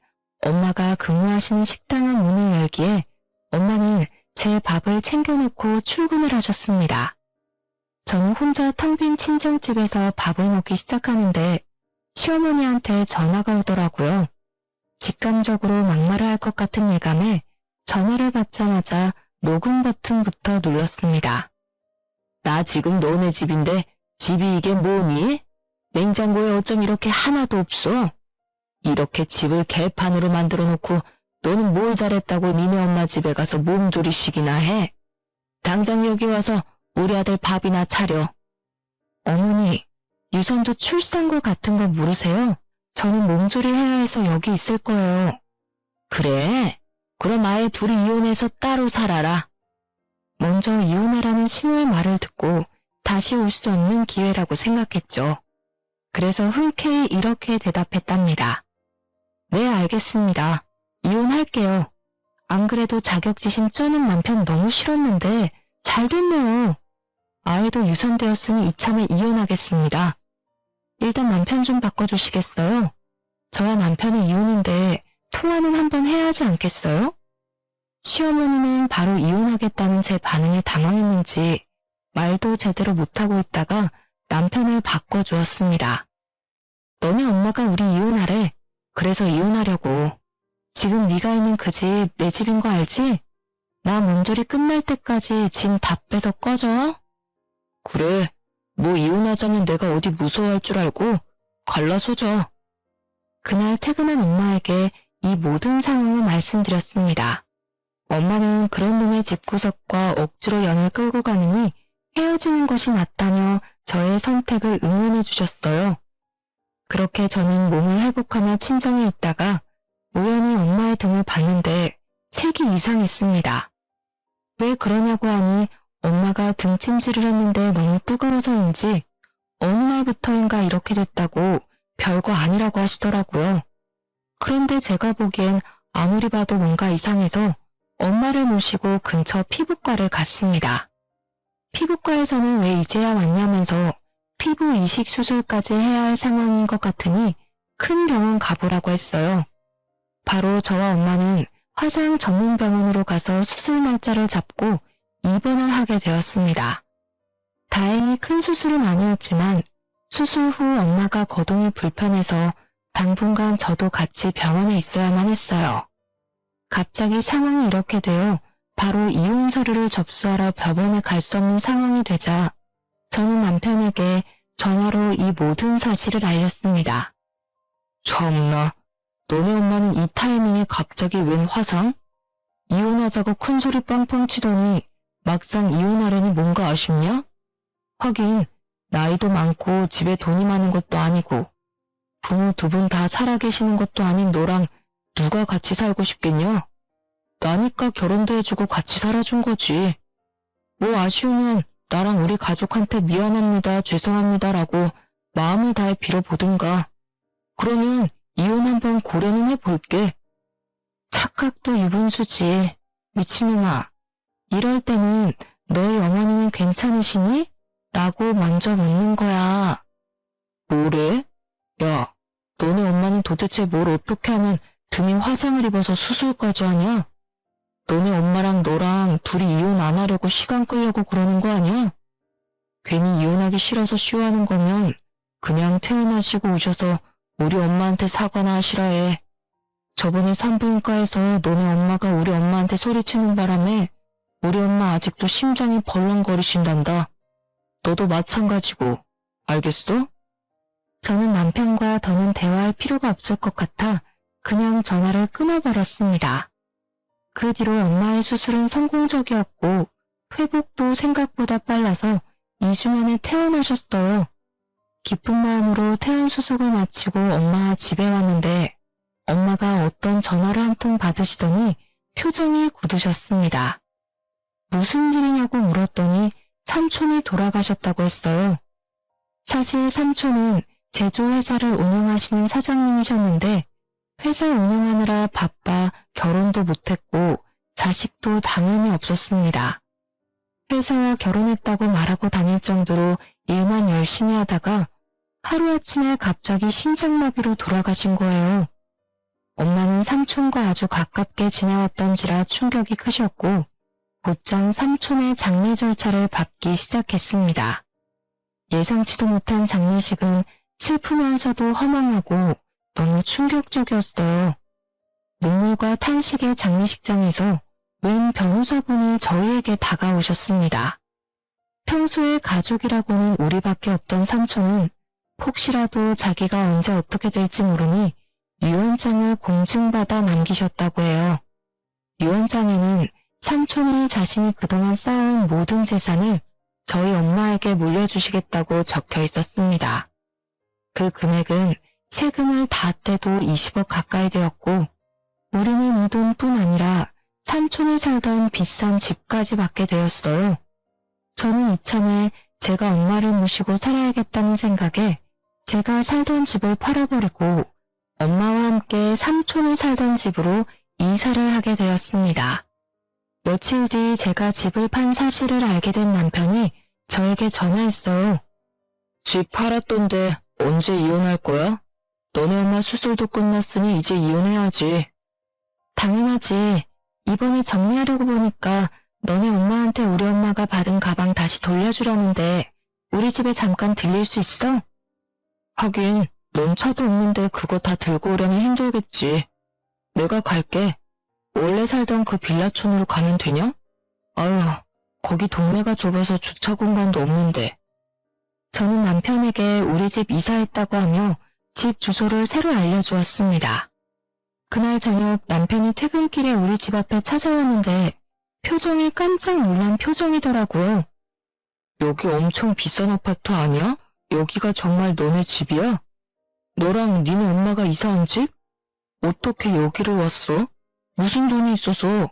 엄마가 근무하시는 식당의 문을 열기에 엄마는 제 밥을 챙겨놓고 출근을 하셨습니다. 저는 혼자 텅 빈 친정집에서 밥을 먹기 시작하는데 시어머니한테 전화가 오더라고요. 직감적으로 막말을 할 것 같은 예감에 전화를 받자마자 녹음 버튼부터 눌렀습니다. 나 지금 너네 집인데 집이 이게 뭐니? 냉장고에 어쩜 이렇게 하나도 없어? 이렇게 집을 개판으로 만들어 놓고 너는 뭘 잘했다고 니네 엄마 집에 가서 몸조리식이나 해? 당장 여기 와서 우리 아들 밥이나 차려. 어머니, 유선도 출산과 같은 거 모르세요? 저는 몸조리 해야 해서 여기 있을 거예요. 그래? 그럼 아예 둘이 이혼해서 따로 살아라. 먼저 이혼하라는 시모의 말을 듣고 다시 올 수 없는 기회라고 생각했죠. 그래서 흔쾌히 이렇게 대답했답니다. 네, 알겠습니다. 이혼할게요. 안 그래도 자격지심 쩌는 남편 너무 싫었는데 잘 됐네요. 아이도 유선되었으니 이참에 이혼하겠습니다. 일단 남편 좀 바꿔주시겠어요? 저와 남편은 이혼인데 통화는 한번 해야 하지 않겠어요? 시어머니는 바로 이혼하겠다는 제 반응에 당황했는지 말도 제대로 못하고 있다가 남편을 바꿔주었습니다. 너네 엄마가 우리 이혼하래. 그래서 이혼하려고. 지금 네가 있는 그 집 내 집인 거 알지? 나 몸조리 끝날 때까지 짐 다 빼서 꺼져. 그래, 뭐 이혼하자면 내가 어디 무서워할 줄 알고 갈라서자. 그날 퇴근한 엄마에게 이 모든 상황을 말씀드렸습니다. 엄마는 그런 놈의 집구석과 억지로 연을 끌고 가느니 헤어지는 것이 낫다며 저의 선택을 응원해 주셨어요. 그렇게 저는 몸을 회복하며 친정에 있다가 우연히 엄마의 등을 봤는데 색이 이상했습니다. 왜 그러냐고 하니 엄마가 등찜질을 했는데 너무 뜨거워서인지 어느 날부터인가 이렇게 됐다고 별거 아니라고 하시더라고요. 그런데 제가 보기엔 아무리 봐도 뭔가 이상해서 엄마를 모시고 근처 피부과를 갔습니다. 피부과에서는 왜 이제야 왔냐면서 피부 이식 수술까지 해야 할 상황인 것 같으니 큰 병원 가보라고 했어요. 바로 저와 엄마는 화상 전문 병원으로 가서 수술 날짜를 잡고 입원을 하게 되었습니다. 다행히 큰 수술은 아니었지만 수술 후 엄마가 거동이 불편해서 당분간 저도 같이 병원에 있어야만 했어요. 갑자기 상황이 이렇게 되어 바로 이혼 서류를 접수하러 병원에 갈 수 없는 상황이 되자 저는 남편에게 전화로 이 모든 사실을 알렸습니다. 참나, 너네 엄마는 이 타이밍에 갑자기 웬 화상? 이혼하자고 큰소리 뻥뻥 치더니 막상 이혼하려니 뭔가 아쉽냐? 하긴 나이도 많고 집에 돈이 많은 것도 아니고 부모 두 분 다 살아계시는 것도 아닌 너랑 누가 같이 살고 싶겠냐? 나니까 결혼도 해주고 같이 살아준 거지. 뭐 아쉬우면 나랑 우리 가족한테 미안합니다, 죄송합니다라고 마음을 다해 빌어보든가. 그러면 이혼 한번 고려는 해볼게. 착각도 유분수지. 미친놈아. 이럴 때는 너희 어머니는 괜찮으시니? 라고 먼저 묻는 거야. 뭐래? 야, 너네 엄마는 도대체 뭘 어떻게 하면 등에 화상을 입어서 수술까지 하냐? 너네 엄마랑 너랑 둘이 이혼 안 하려고 시간 끌려고 그러는 거 아니야? 괜히 이혼하기 싫어서 쉬워하는 거면 그냥 퇴원하시고 오셔서 우리 엄마한테 사과나 하시라 해. 저번에 산부인과에서 너네 엄마가 우리 엄마한테 소리치는 바람에 우리 엄마 아직도 심장이 벌렁거리신단다. 너도 마찬가지고. 알겠어? 저는 남편과 더는 대화할 필요가 없을 것 같아 그냥 전화를 끊어버렸습니다. 그 뒤로 엄마의 수술은 성공적이었고 회복도 생각보다 빨라서 2주 만에 퇴원하셨어요. 기쁜 마음으로 퇴원 수속을 마치고 엄마와 집에 왔는데 엄마가 어떤 전화를 한 통 받으시더니 표정이 굳으셨습니다. 무슨 일이냐고 물었더니 삼촌이 돌아가셨다고 했어요. 사실 삼촌은 제조회사를 운영하시는 사장님이셨는데 회사 운영하느라 바빠 결혼도 못했고 자식도 당연히 없었습니다. 회사와 결혼했다고 말하고 다닐 정도로 일만 열심히 하다가 하루아침에 갑자기 심장마비로 돌아가신 거예요. 엄마는 삼촌과 아주 가깝게 지내왔던지라 충격이 크셨고 곧장 삼촌의 장례 절차를 밟기 시작했습니다. 예상치도 못한 장례식은 슬프면서도 허망하고 너무 충격적이었어요. 눈물과 탄식의 장례식장에서 웬 변호사분이 저희에게 다가오셨습니다. 평소에 가족이라고는 우리밖에 없던 삼촌은 혹시라도 자기가 언제 어떻게 될지 모르니 유언장을 공증받아 남기셨다고 해요. 유언장에는 삼촌이 자신이 그동안 쌓아온 모든 재산을 저희 엄마에게 물려주시겠다고 적혀 있었습니다. 그 금액은 세금을 다 떼도 20억 가까이 되었고 우리는 이 돈뿐 아니라 삼촌이 살던 비싼 집까지 받게 되었어요. 저는 이참에 제가 엄마를 모시고 살아야겠다는 생각에 제가 살던 집을 팔아버리고 엄마와 함께 삼촌이 살던 집으로 이사를 하게 되었습니다. 며칠 뒤 제가 집을 판 사실을 알게 된 남편이 저에게 전화했어요. 집 팔았던데 언제 이혼할 거야? 너네 엄마 수술도 끝났으니 이제 이혼해야지. 당연하지. 이번에 정리하려고 보니까 너네 엄마한테 우리 엄마가 받은 가방 다시 돌려주려는데 우리 집에 잠깐 들릴 수 있어? 하긴 넌 차도 없는데 그거 다 들고 오려면 힘들겠지. 내가 갈게. 원래 살던 그 빌라촌으로 가면 되냐? 아유, 거기 동네가 좁아서 주차 공간도 없는데. 저는 남편에게 우리 집 이사했다고 하며 집 주소를 새로 알려주었습니다. 그날 저녁 남편이 퇴근길에 우리 집 앞에 찾아왔는데 표정이 깜짝 놀란 표정이더라고요. 여기 엄청 비싼 아파트 아니야? 여기가 정말 너네 집이야? 너랑 니네 엄마가 이사한 집? 어떻게 여기를 왔어? 무슨 돈이 있어서?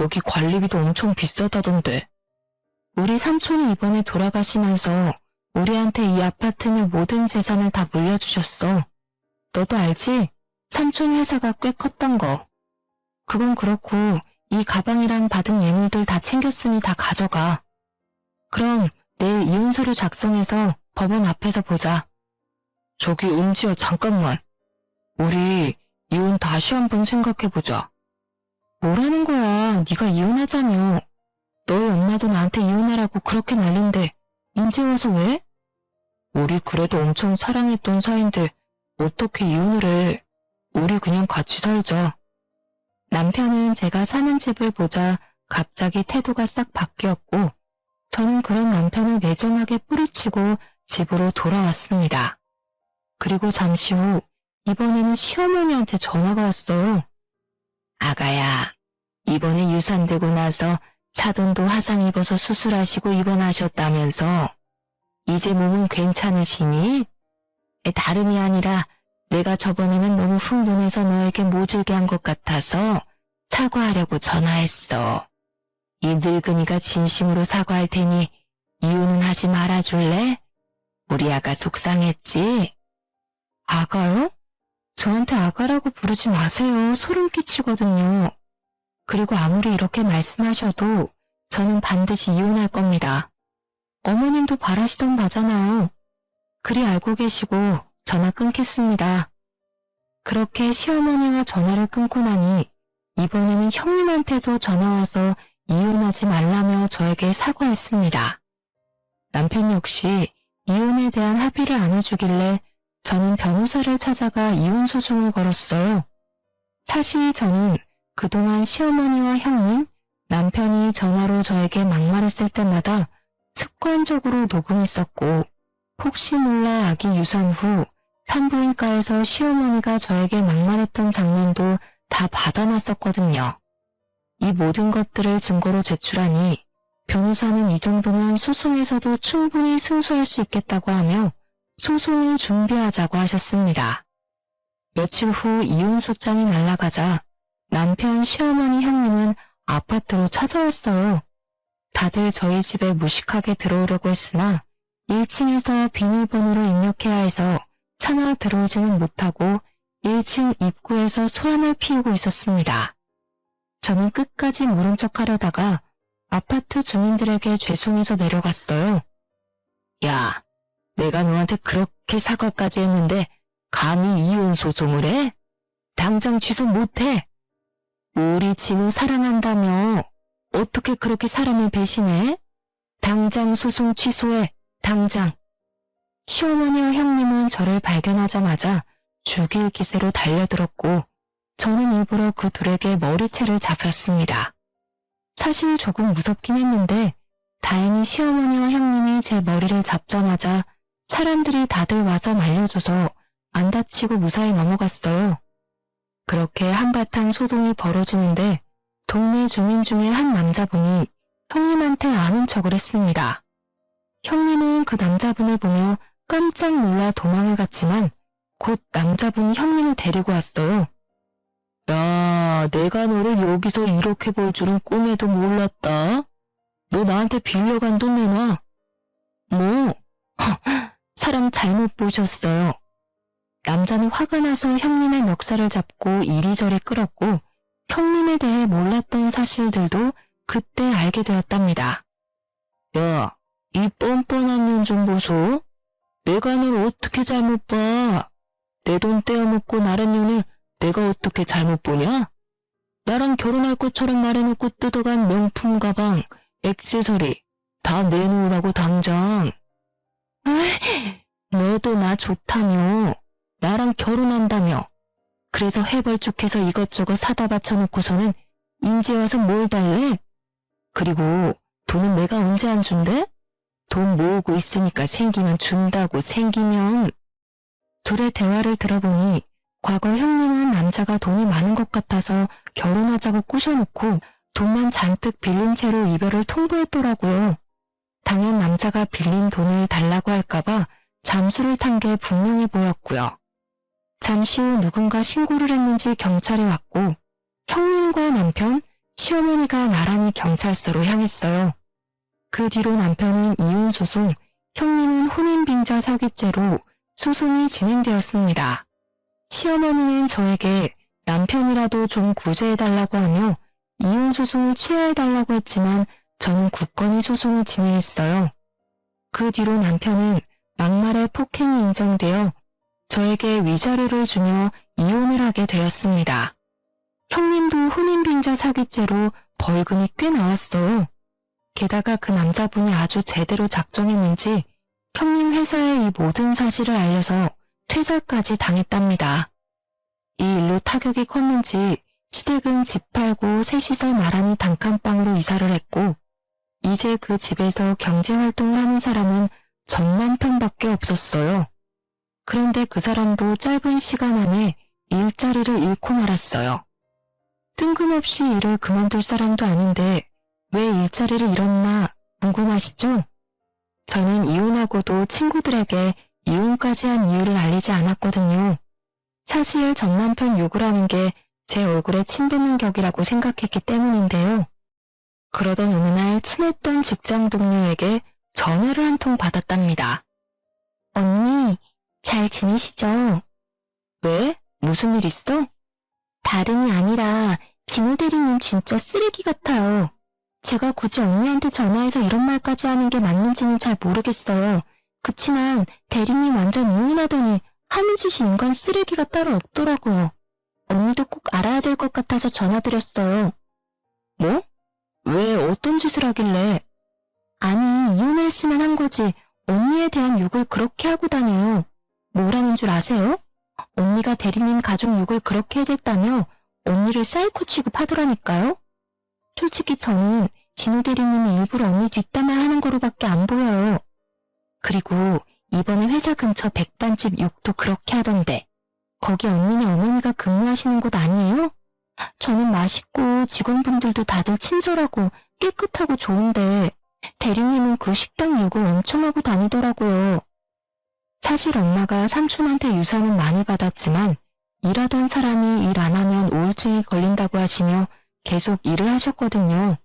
여기 관리비도 엄청 비싸다던데. 우리 삼촌이 이번에 돌아가시면서 우리한테 이 아파트며 모든 재산을 다 물려주셨어. 너도 알지? 삼촌 회사가 꽤 컸던 거. 그건 그렇고 이 가방이랑 받은 예물들 다 챙겼으니 다 가져가. 그럼 내일 이혼서류 작성해서 법원 앞에서 보자. 저기 은지야 잠깐만. 우리 이혼 다시 한번 생각해보자. 뭐라는 거야. 네가 이혼하자며. 너희 엄마도 나한테 이혼하라고 그렇게 난린데 이제 와서 왜? 우리 그래도 엄청 사랑했던 사이인데 어떻게 이혼을 해. 우리 그냥 같이 살자. 남편은 제가 사는 집을 보자 갑자기 태도가 싹 바뀌었고 저는 그런 남편을 매정하게 뿌리치고 집으로 돌아왔습니다. 그리고 잠시 후 이번에는 시어머니한테 전화가 왔어요. 아가야, 이번에 유산되고 나서 사돈도 화상 입어서 수술하시고 입원하셨다면서 이제 몸은 괜찮으시니? 다름이 아니라 내가 저번에는 너무 흥분해서 너에게 모질게 한 것 같아서 사과하려고 전화했어. 이 늙은이가 진심으로 사과할 테니 이혼은 하지 말아줄래? 우리 아가 속상했지? 아가요? 저한테 아가라고 부르지 마세요. 소름 끼치거든요. 그리고 아무리 이렇게 말씀하셔도 저는 반드시 이혼할 겁니다. 어머님도 바라시던 바잖아요. 그리 알고 계시고 전화 끊겠습니다. 그렇게 시어머니와 전화를 끊고 나니 이번에는 형님한테도 전화와서 이혼하지 말라며 저에게 사과했습니다. 남편 역시 이혼에 대한 합의를 안 해주길래 저는 변호사를 찾아가 이혼 소송을 걸었어요. 사실 저는 그동안 시어머니와 형님, 남편이 전화로 저에게 막말했을 때마다 습관적으로 녹음했었고 혹시 몰라 아기 유산 후 산부인과에서 시어머니가 저에게 막말했던 장면도 다 받아놨었거든요. 이 모든 것들을 증거로 제출하니 변호사는 이 정도면 소송에서도 충분히 승소할 수 있겠다고 하며 소송을 준비하자고 하셨습니다. 며칠 후 이혼 소장이 날아가자 남편 시어머니 형님은 아파트로 찾아왔어요. 다들 저희 집에 무식하게 들어오려고 했으나 1층에서 비밀번호를 입력해야 해서 차마 들어오지는 못하고 1층 입구에서 소란을 피우고 있었습니다. 저는 끝까지 모른 척 하려다가 아파트 주민들에게 죄송해서 내려갔어요. 야, 내가 너한테 그렇게 사과까지 했는데 감히 이혼 소송을 해? 당장 취소 못해. 우리 진우 사랑한다며 어떻게 그렇게 사람을 배신해? 당장 소송 취소해, 당장. 시어머니와 형님은 저를 발견하자마자 죽일 기세로 달려들었고 저는 일부러 그 둘에게 머리채를 잡혔습니다. 사실 조금 무섭긴 했는데 다행히 시어머니와 형님이 제 머리를 잡자마자 사람들이 다들 와서 말려줘서 안 다치고 무사히 넘어갔어요. 그렇게 한바탕 소동이 벌어지는데 동네 주민 중에 한 남자분이 형님한테 아는 척을 했습니다. 형님은 그 남자분을 보며 깜짝 놀라 도망을 갔지만 곧 남자분이 형님을 데리고 왔어요. 야, 내가 너를 여기서 이렇게 볼 줄은 꿈에도 몰랐다. 너 나한테 빌려간 돈 내놔. 뭐? 사람 잘못 보셨어요. 남자는 화가 나서 형님의 멱살을 잡고 이리저리 끌었고 형님에 대해 몰랐던 사실들도 그때 알게 되었답니다. 야, 이 뻔뻔한 년 좀 보소. 내가 널 어떻게 잘못 봐. 내 돈 떼어먹고 나른 년을 내가 어떻게 잘못 보냐? 나랑 결혼할 것처럼 말해놓고 뜯어간 명품 가방, 액세서리 다 내놓으라고 당장. 너도 나 좋다며. 나랑 결혼한다며. 그래서 해벌쭉해서 이것저것 사다 바쳐놓고서는 인제 와서 뭘 달래? 그리고 돈은 내가 언제 안 준대? 돈 모으고 있으니까 생기면 준다고. 생기면. 둘의 대화를 들어보니 과거 형님은 남자가 돈이 많은 것 같아서 결혼하자고 꼬셔놓고 돈만 잔뜩 빌린 채로 이별을 통보했더라고요. 당연 남자가 빌린 돈을 달라고 할까봐 잠수를 탄 게 분명해 보였고요. 잠시 후 누군가 신고를 했는지 경찰이 왔고 형님과 남편, 시어머니가 나란히 경찰서로 향했어요. 그 뒤로 남편은 이혼소송, 형님은 혼인빙자 사기죄로 소송이 진행되었습니다. 시어머니는 저에게 남편이라도 좀 구제해달라고 하며 이혼소송을 취하해달라고 했지만 저는 굳건히 소송을 진행했어요. 그 뒤로 남편은 막말의 폭행이 인정되어 저에게 위자료를 주며 이혼을 하게 되었습니다. 형님도 혼인빙자 사기죄로 벌금이 꽤 나왔어요. 게다가 그 남자분이 아주 제대로 작정했는지 형님 회사에 이 모든 사실을 알려서 퇴사까지 당했답니다. 이 일로 타격이 컸는지 시댁은 집 팔고 셋이서 나란히 단칸방으로 이사를 했고 이제 그 집에서 경제활동을 하는 사람은 전 남편밖에 없었어요. 그런데 그 사람도 짧은 시간 안에 일자리를 잃고 말았어요. 뜬금없이 일을 그만둘 사람도 아닌데 왜 일자리를 잃었나 궁금하시죠? 저는 이혼하고도 친구들에게 이혼까지 한 이유를 알리지 않았거든요. 사실 전 남편 욕을 하는 게 제 얼굴에 침 뱉는 격이라고 생각했기 때문인데요. 그러던 어느 날 친했던 직장 동료에게 전화를 한 통 받았답니다. 언니, 잘 지내시죠? 왜? 무슨 일 있어? 다름이 아니라 진호 대리님 진짜 쓰레기 같아요. 제가 굳이 언니한테 전화해서 이런 말까지 하는 게 맞는지는 잘 모르겠어요. 그치만 대리님 완전 이혼하더니 하는 짓이 인간 쓰레기가 따로 없더라고요. 언니도 꼭 알아야 될 것 같아서 전화드렸어요. 뭐? 왜 어떤 짓을 하길래? 아니, 이혼했으면 한 거지 언니에 대한 욕을 그렇게 하고 다녀요. 뭐라는 줄 아세요? 언니가 대리님 가족 욕을 그렇게 해댔다며 언니를 사이코 취급하더라니까요. 솔직히 저는 진우 대리님이 일부러 언니 뒷담화 하는 거로밖에 안 보여요. 그리고 이번에 회사 근처 백반집 욕도 그렇게 하던데 거기 언니네 어머니가 근무하시는 곳 아니에요? 저는 맛있고 직원분들도 다들 친절하고 깨끗하고 좋은데 대리님은 그 식당 욕을 엄청 하고 다니더라고요. 사실 엄마가 삼촌한테 유산은 많이 받았지만 일하던 사람이 일 안 하면 우울증이 걸린다고 하시며 계속 일을 하셨거든요.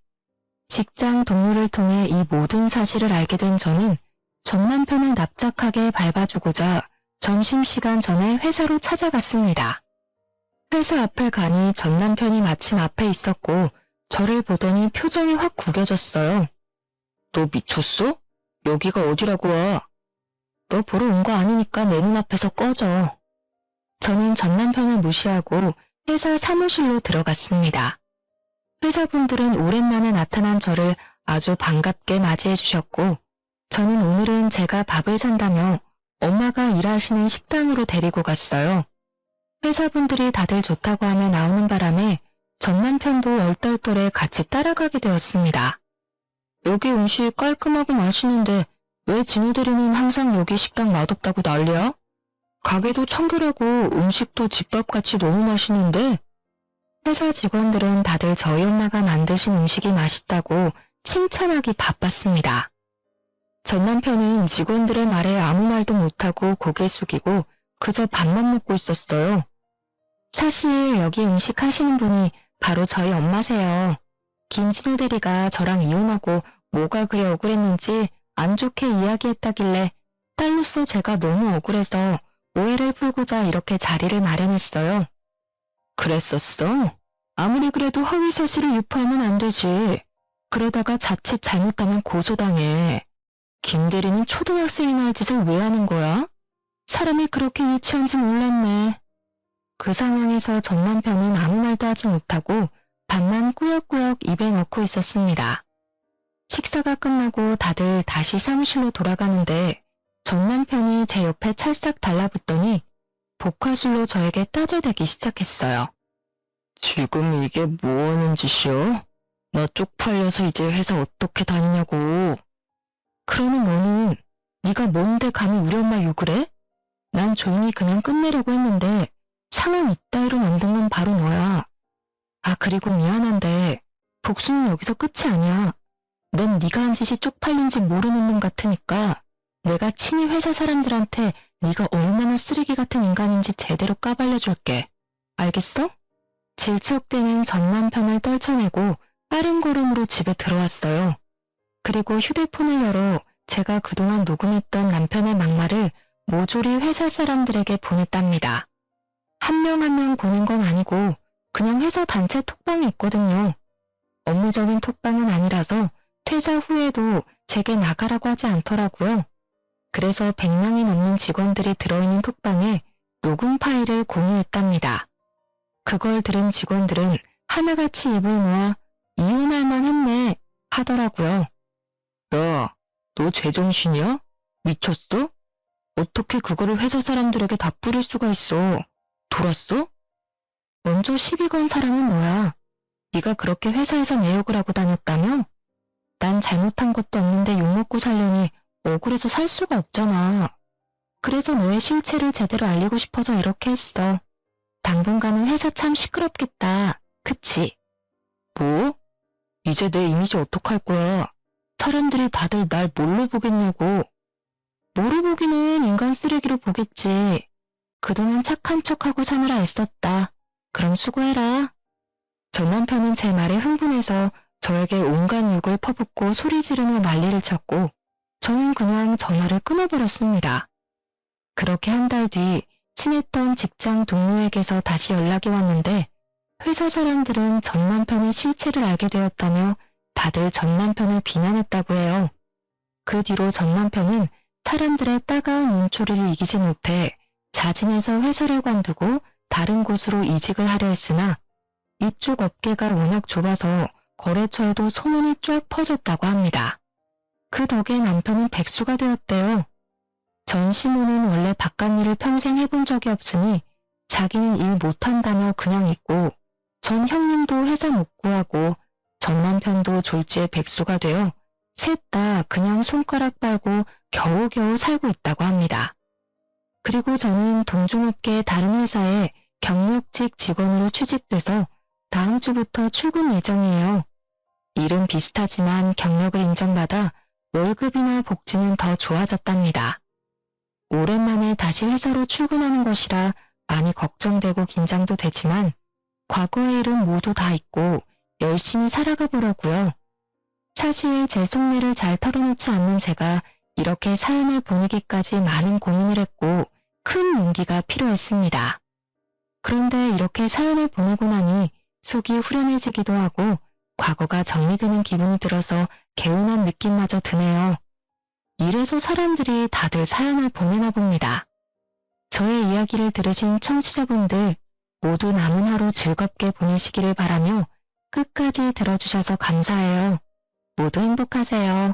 직장 동료를 통해 이 모든 사실을 알게 된 저는 전 남편을 납작하게 밟아주고자 점심시간 전에 회사로 찾아갔습니다. 회사 앞에 가니 전 남편이 마침 앞에 있었고 저를 보더니 표정이 확 구겨졌어요. 너 미쳤어? 여기가 어디라고 와? 너 보러 온 거 아니니까 내 눈앞에서 꺼져. 저는 전 남편을 무시하고 회사 사무실로 들어갔습니다. 회사분들은 오랜만에 나타난 저를 아주 반갑게 맞이해 주셨고 저는 오늘은 제가 밥을 산다며 엄마가 일하시는 식당으로 데리고 갔어요. 회사분들이 다들 좋다고 하며 나오는 바람에 전 남편도 얼떨결에 같이 따라가게 되었습니다. 여기 음식 깔끔하고 맛있는데 왜 진우 대리는 항상 여기 식당 맛없다고 난리야? 가게도 청결하고 음식도 집밥같이 너무 맛있는데? 회사 직원들은 다들 저희 엄마가 만드신 음식이 맛있다고 칭찬하기 바빴습니다. 전 남편은 직원들의 말에 아무 말도 못하고 고개 숙이고 그저 밥만 먹고 있었어요. 사실 여기 음식 하시는 분이 바로 저희 엄마세요. 김진우 대리가 저랑 이혼하고 뭐가 그리 억울했는지 안 좋게 이야기했다길래 딸로서 제가 너무 억울해서 오해를 풀고자 이렇게 자리를 마련했어요. 그랬었어? 아무리 그래도 허위 사실을 유포하면 안 되지. 그러다가 자칫 잘못하면 고소당해. 김 대리는 초등학생이나 할 짓을 왜 하는 거야? 사람이 그렇게 유치한지 몰랐네. 그 상황에서 전 남편은 아무 말도 하지 못하고 밥만 꾸역꾸역 입에 넣고 있었습니다. 식사가 끝나고 다들 다시 사무실로 돌아가는데 전 남편이 제 옆에 찰싹 달라붙더니 복화술로 저에게 따져대기 시작했어요. 지금 이게 뭐 하는 짓이야? 나 쪽팔려서 이제 회사 어떻게 다니냐고. 그러는 너는 네가 뭔데 감히 우리 엄마 욕을 해? 난 조용히 그냥 끝내려고 했는데 상황 이따위로 만든 건 바로 너야. 아 그리고 미안한데 복수는 여기서 끝이 아니야. 넌 네가 한 짓이 쪽팔린지 모르는 놈 같으니까 내가 친히 회사 사람들한테 네가 얼마나 쓰레기 같은 인간인지 제대로 까발려줄게. 알겠어? 질척대는 전 남편을 떨쳐내고 빠른 걸음으로 집에 들어왔어요. 그리고 휴대폰을 열어 제가 그동안 녹음했던 남편의 막말을 모조리 회사 사람들에게 보냈답니다. 한 명 한 명 보낸 건 아니고 그냥 회사 단체 톡방에 있거든요. 업무적인 톡방은 아니라서 퇴사 후에도 제게 나가라고 하지 않더라고요. 그래서 100명이 넘는 직원들이 들어있는 톡방에 녹음 파일을 공유했답니다. 그걸 들은 직원들은 하나같이 입을 모아 이혼할 만했네 하더라고요. 야, 너 제정신이야? 미쳤어? 어떻게 그거를 회사 사람들에게 다 뿌릴 수가 있어? 돌았어? 먼저 시비 건 사람은 너야. 네가 그렇게 회사에서 내 욕을 하고 다녔다며? 난 잘못한 것도 없는데 욕먹고 살려니 억울해서 살 수가 없잖아. 그래서 너의 실체를 제대로 알리고 싶어서 이렇게 했어. 당분간은 회사 참 시끄럽겠다. 그치? 뭐? 이제 내 이미지 어떡할 거야? 사람들이 다들 날 뭘로 보겠냐고. 뭐로 보기는 인간 쓰레기로 보겠지. 그동안 착한 척하고 사느라 애썼다. 그럼 수고해라. 전 남편은 제 말에 흥분해서 저에게 온갖 욕을 퍼붓고 소리 지르며 난리를 쳤고 저는 그냥 전화를 끊어버렸습니다. 그렇게 한 달 뒤 친했던 직장 동료에게서 다시 연락이 왔는데 회사 사람들은 전 남편의 실체를 알게 되었다며 다들 전 남편을 비난했다고 해요. 그 뒤로 전 남편은 사람들의 따가운 눈초리를 이기지 못해 자진해서 회사를 관두고 다른 곳으로 이직을 하려 했으나 이쪽 업계가 워낙 좁아서 거래처에도 소문이 쫙 퍼졌다고 합니다. 그 덕에 남편은 백수가 되었대요. 전 시모는 원래 바깥 일을 평생 해본 적이 없으니 자기는 일 못한다며 그냥 있고 전 형님도 회사 못 구하고 전 남편도 졸지에 백수가 되어 셋 다 그냥 손가락 빨고 겨우겨우 살고 있다고 합니다. 그리고 저는 동종업계 다른 회사에 경력직 직원으로 취직돼서 다음 주부터 출근 예정이에요. 일은 비슷하지만 경력을 인정받아 월급이나 복지는 더 좋아졌답니다. 오랜만에 다시 회사로 출근하는 것이라 많이 걱정되고 긴장도 되지만 과거의 일은 모두 다 잊고 열심히 살아가 보려고요. 사실 제 속내를 잘 털어놓지 않는 제가 이렇게 사연을 보내기까지 많은 고민을 했고 큰 용기가 필요했습니다. 그런데 이렇게 사연을 보내고 나니 속이 후련해지기도 하고 과거가 정리되는 기분이 들어서 개운한 느낌마저 드네요. 이래서 사람들이 다들 사연을 보내나 봅니다. 저의 이야기를 들으신 청취자분들 모두 남은 하루 즐겁게 보내시기를 바라며 끝까지 들어주셔서 감사해요. 모두 행복하세요.